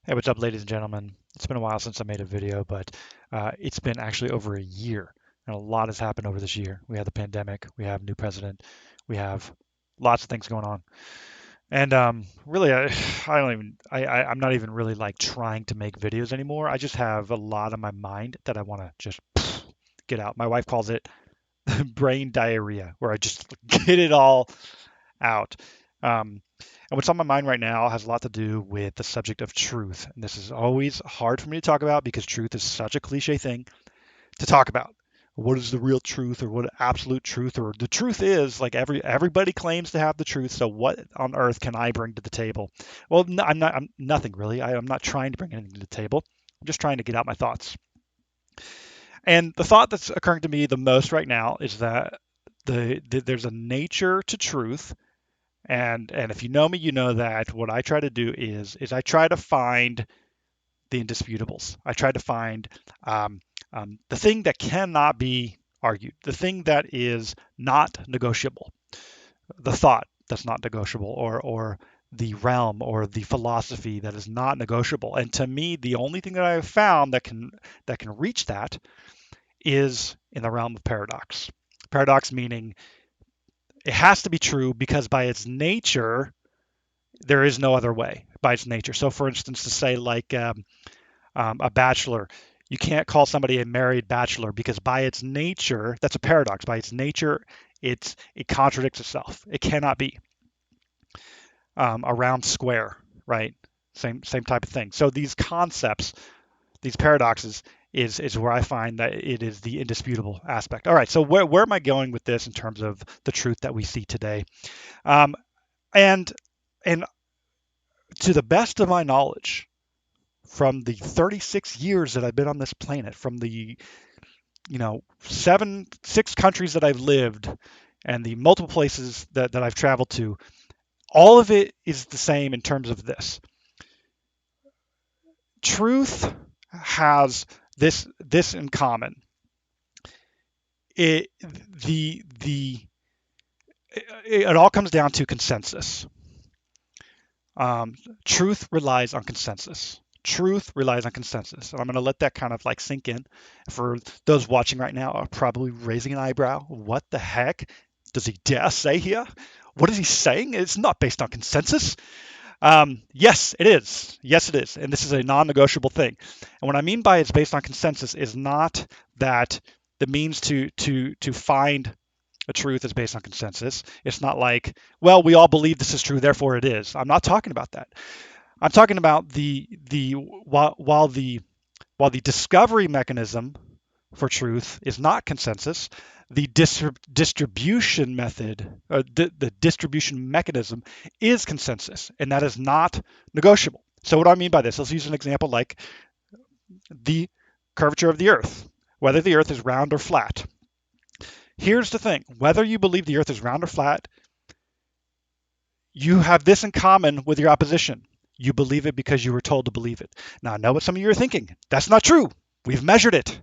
Hey, what's up, ladies and gentlemen? It's been a while since I made a video, but it's been actually over a year, and a lot has happened over this year. We have the pandemic, we have a new president, we have lots of things going on, and really, I don't even, I'm not even really like trying to make videos anymore. I just have a lot on my mind that I want to just get out. My wife calls it brain diarrhea, where I just get it all out. And what's on my mind right now has a lot to do with the subject of truth. And this is always hard for me to talk about because truth is such a cliche thing to talk about. What is the real truth, or what absolute truth, or the truth is like everybody claims to have the truth. So what on earth can I bring to the table? Well, no, I'm nothing really. I'm not trying to bring anything to the table. I'm just trying to get out my thoughts. And the thought that's occurring to me the most right now is that there's a nature to truth, and if you know me, you know that what I try to do is I try to find the indisputables. I try to find the thing that cannot be argued, the thing that is not negotiable, the thought that's not negotiable, or the realm or the philosophy that is not negotiable. And to me, the only thing that I have found that can reach that is in the realm of paradox. Paradox meaning it has to be true because by its nature there is no other way by its nature. So, for instance, to say like a bachelor, you can't call somebody a married bachelor because by its nature, that's a paradox. By its nature, it contradicts itself. It cannot be a round square, right? Same type of thing. So these concepts, these paradoxes, is where I find that it is the indisputable aspect. All right, so where am I going with this in terms of the truth that we see today? Um, and and to the best of my knowledge, from the 36 years that I've been on this planet, from the six countries that I've lived, and the multiple places that I've traveled to, all of it is the same in terms of this. Truth has this in common. It the it all comes down to consensus. Truth relies on consensus. Truth relies on consensus. And I'm going to let that kind of like sink in. For those watching right now are probably raising an eyebrow. What the heck does he dare say here? What is he saying? It's not based on consensus. Yes, it is. Yes, it is. And this is a non-negotiable thing. And what I mean by it's based on consensus is not that the means to find a truth is based on consensus. It's not like, well, we all believe this is true, therefore it is. I'm not talking about that. I'm talking about the while the discovery mechanism for truth is not consensus, the distribution method, the distribution mechanism is consensus, and that is not negotiable. So what do I mean by this? Let's use an example like the curvature of the Earth, whether the Earth is round or flat. Here's the thing: whether you believe the Earth is round or flat, you have this in common with your opposition. You believe it because you were told to believe it. Now, I know what some of you are thinking. That's not true. We've measured it.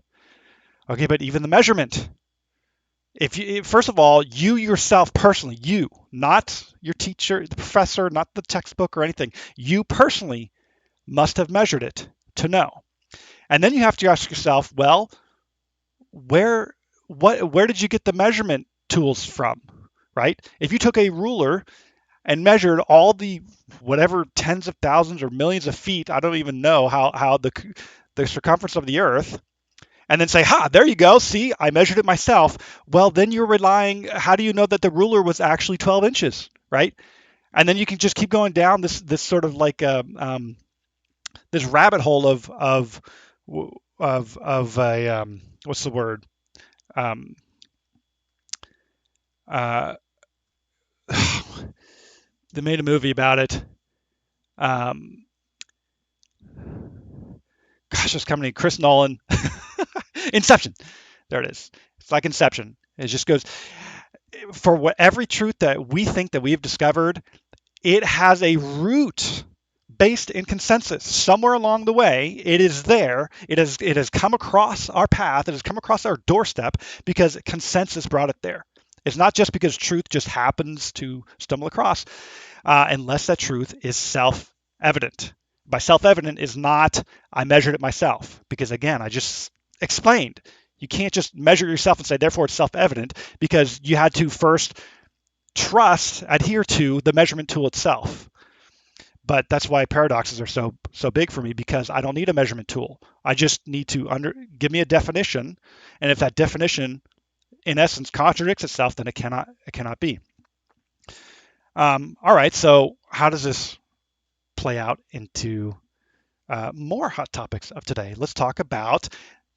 Okay, but even the measurement, if you, first of all, you yourself personally, you, not your teacher, the professor, not the textbook or anything, you personally must have measured it to know. And then you have to ask yourself, well, where where did you get the measurement tools from? Right? If you took a ruler and measured all the whatever tens of thousands or millions of feet, I don't even know how the circumference of the earth, and then say, ha, there you go, see, I measured it myself. Well, then you're relying, how do you know that the ruler was actually 12 inches, right? And then you can just keep going down this sort of like this rabbit hole of a what's the word, um, uh, they made a movie about it. um, Gosh, it's coming in. Chris Nolan. Inception. There it is. It's like Inception. It just goes for what every truth that we think that we've discovered, it has a root based in consensus. Somewhere along the way, it is there. It has come across our path. It has come across our doorstep because consensus brought it there. It's not just because truth just happens to stumble across, unless that truth is self-evident. By self-evident is not I measured it myself, because again, I just explained. You can't just measure yourself and say, therefore it's self-evident, because you had to first adhere to the measurement tool itself. But that's why paradoxes are so big for me, because I don't need a measurement tool. I just need to give me a definition, and if that definition in essence contradicts itself, then it cannot be. All right, so how does this play out into more hot topics of today? Let's talk about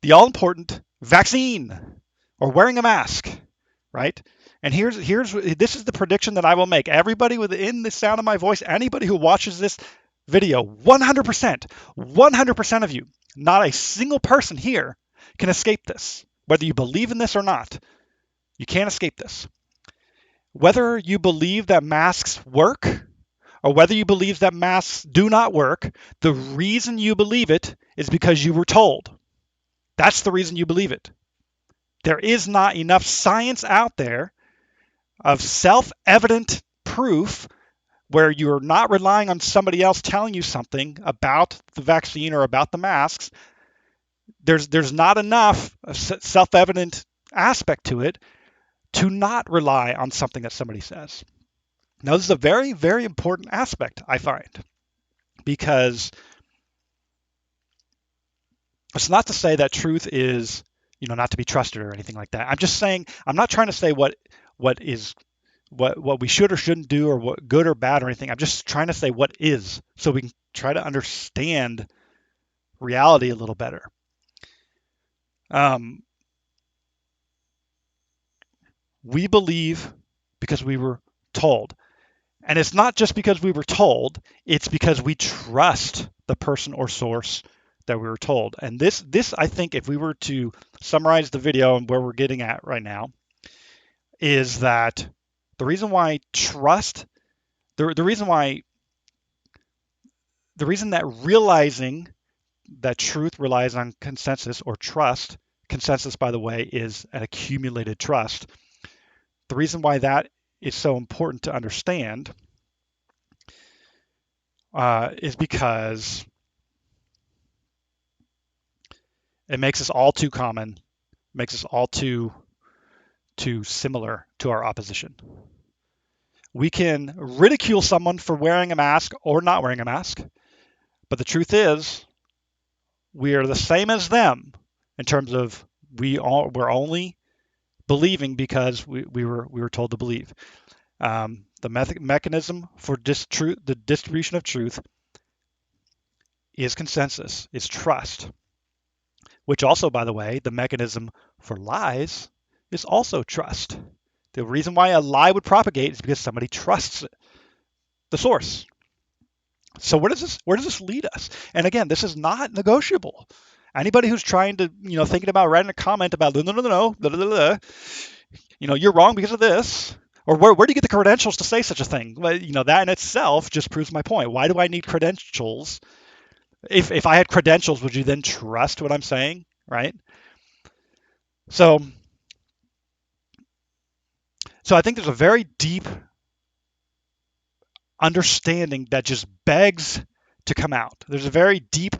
the all-important vaccine or wearing a mask, right? And this is the prediction that I will make. Everybody within the sound of my voice, anybody who watches this video, 100% of you, not a single person here can escape this. Whether you believe in this or not, you can't escape this. Whether you believe that masks work or whether you believe that masks do not work, the reason you believe it is because you were told. That's the reason you believe it. There is not enough science out there of self-evident proof where you're not relying on somebody else telling you something about the vaccine or about the masks. There's not enough self-evident aspect to it to not rely on something that somebody says. Now, this is a very, very important aspect, I find, because it's not to say that truth is, not to be trusted or anything like that. I'm just saying, I'm not trying to say what we should or shouldn't do, or what good or bad or anything. I'm just trying to say what is, so we can try to understand reality a little better. We believe because we were told. And it's not just because we were told, it's because we trust the person or source that we were told. And this I think, if we were to summarize the video and where we're getting at right now, is that the reason why the reason that realizing that truth relies on consensus or trust, consensus, by the way, is an accumulated trust. The reason why that is so important to understand is because it makes us all too common, makes us all too similar to our opposition. We can ridicule someone for wearing a mask or not wearing a mask, but the truth is we are the same as them in terms of we're only believing because we were told to believe. The mechanism for the distribution of truth is consensus, is trust, which also, by the way, the mechanism for lies is also trust. The reason why a lie would propagate is because somebody trusts the source. So where does this lead us? And again, this is not negotiable. Anybody who's trying to, thinking about writing a comment about no, blah, blah, blah, you're wrong because of this, or where do you get the credentials to say such a thing? Well, that in itself just proves my point. Why do I need credentials? If I had credentials, would you then trust what I'm saying, right? So I think there's a very deep understanding that just begs to come out. There's a very deep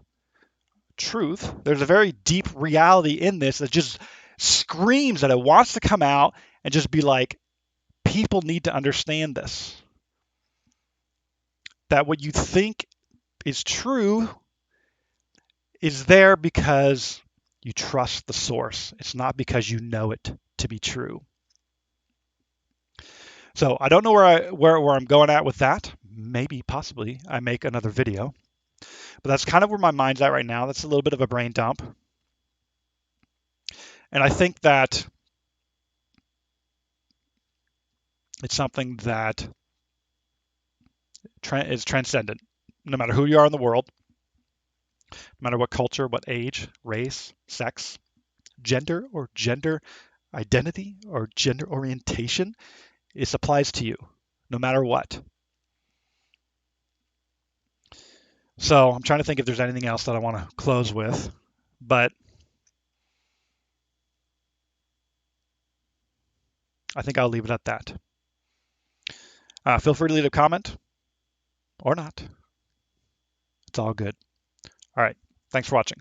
truth. There's a very deep reality in this that just screams that it wants to come out and just be like, people need to understand this. That what you think is true is there because you trust the source. It's not because you know it to be true. So I don't know where I'm going at with that. Maybe, possibly, I make another video. But that's kind of where my mind's at right now. That's a little bit of a brain dump. And I think that it's something that is transcendent. No matter who you are in the world, no matter what culture, what age, race, sex, gender identity or gender orientation, it applies to you no matter what. So I'm trying to think if there's anything else that I want to close with, but I think I'll leave it at that. Feel free to leave a comment or not. It's all good. All right. Thanks for watching.